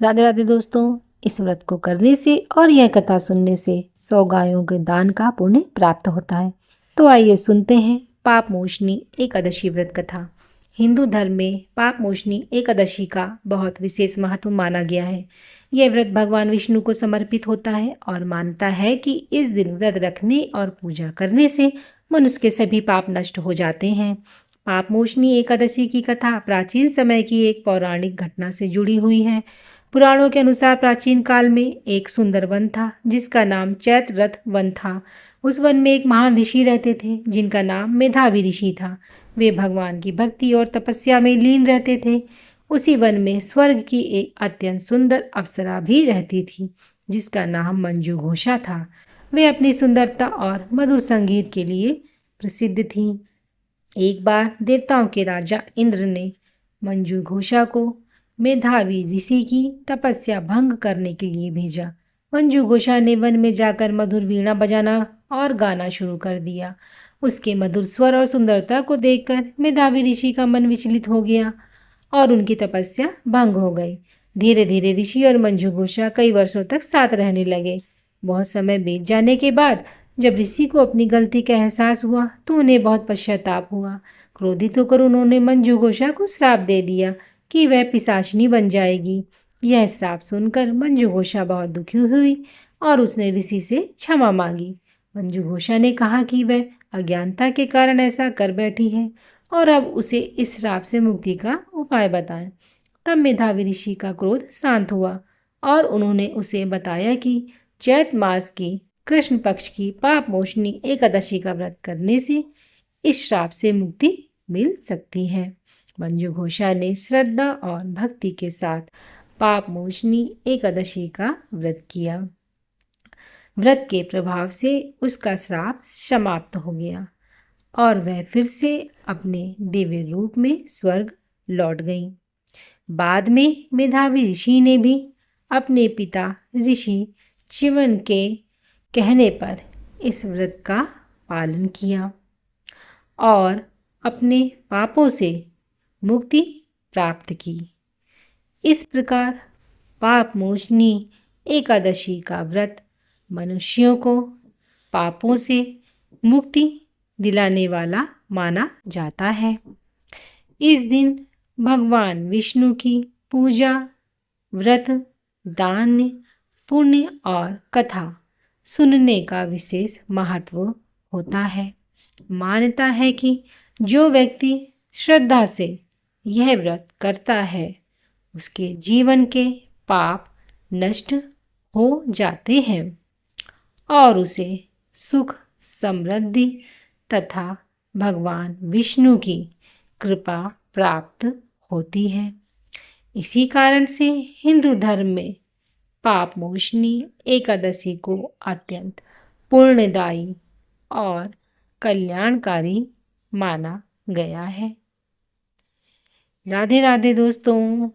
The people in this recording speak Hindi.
राधे राधे दोस्तों, इस व्रत को करने से और यह कथा सुनने से 100 गायों के दान का पुण्य प्राप्त होता है। तो आइए सुनते हैं पाप मोचनी एकादशी व्रत कथा। हिंदू धर्म में पाप मोचनी एकादशी का बहुत विशेष महत्व माना गया है। यह व्रत भगवान विष्णु को समर्पित होता है और मानता है कि इस दिन व्रत रखने और पूजा करने से मनुष्य के सभी पाप नष्ट हो जाते हैं। पाप मोचनी एकादशी की कथा प्राचीन समय की एक पौराणिक घटना से जुड़ी हुई है। पुराणों के अनुसार प्राचीन काल में एक सुंदर वन था जिसका नाम चैत्र रथ वन था। उस वन में एक महान ऋषि रहते थे जिनका नाम मेधावी ऋषि था। वे भगवान की भक्ति और तपस्या में लीन रहते थे। उसी वन में स्वर्ग की एक अत्यंत सुंदर अप्सरा भी रहती थी जिसका नाम मंजू घोषा था। वे अपनी सुंदरता और मधुर संगीत के लिए प्रसिद्ध थी। एक बार देवताओं के राजा इंद्र ने मंजू घोषा को मेधावी ऋषि की तपस्या भंग करने के लिए भेजा। मंजू घोषा ने वन में जाकर मधुर वीणा बजाना और गाना शुरू कर दिया। उसके मधुर स्वर और सुंदरता को देखकर मेधावी ऋषि का मन विचलित हो गया और उनकी तपस्या भंग हो गई। धीरे धीरे ऋषि और मंजू घोषा कई वर्षों तक साथ रहने लगे। बहुत समय बीत जाने के बाद जब ऋषि को अपनी गलती का एहसास हुआ तो उन्हें बहुत पश्चाताप हुआ। क्रोधित होकर उन्होंने मंजू घोषा को श्राप दे दिया कि वह पिशाचिनी बन जाएगी। यह श्राप सुनकर मंजू घोषा बहुत दुखी हुई और उसने ऋषि से क्षमा मांगी। मंजू घोषा ने कहा कि वह अज्ञानता के कारण ऐसा कर बैठी है और अब उसे इस श्राप से मुक्ति का उपाय बताएं। तब मेधावी ऋषि का क्रोध शांत हुआ और उन्होंने उसे बताया कि चैत्र मास की कृष्ण पक्ष की पाप मोचनी एकादशी का व्रत करने से इस श्राप से मुक्ति मिल सकती है। मंजू घोषा ने श्रद्धा और भक्ति के साथ पाप मोचनी एकादशी का व्रत किया। व्रत के प्रभाव से उसका श्राप समाप्त हो गया और वह फिर से अपने दिव्य रूप में स्वर्ग लौट गई। बाद में मेधावी ऋषि ने भी अपने पिता ऋषि चिमन के कहने पर इस व्रत का पालन किया और अपने पापों से मुक्ति प्राप्त की। इस प्रकार पाप मोचनी एकादशी का व्रत मनुष्यों को पापों से मुक्ति दिलाने वाला माना जाता है। इस दिन भगवान विष्णु की पूजा, व्रत, दान, पुण्य और कथा सुनने का विशेष महत्व होता है। मान्यता है कि जो व्यक्ति श्रद्धा से यह व्रत करता है उसके जीवन के पाप नष्ट हो जाते हैं और उसे सुख, समृद्धि तथा भगवान विष्णु की कृपा प्राप्त होती है। इसी कारण से हिंदू धर्म में पाप मोचनी एकादशी को अत्यंत पुण्यदायी और कल्याणकारी माना गया है। राधे राधे दोस्तों।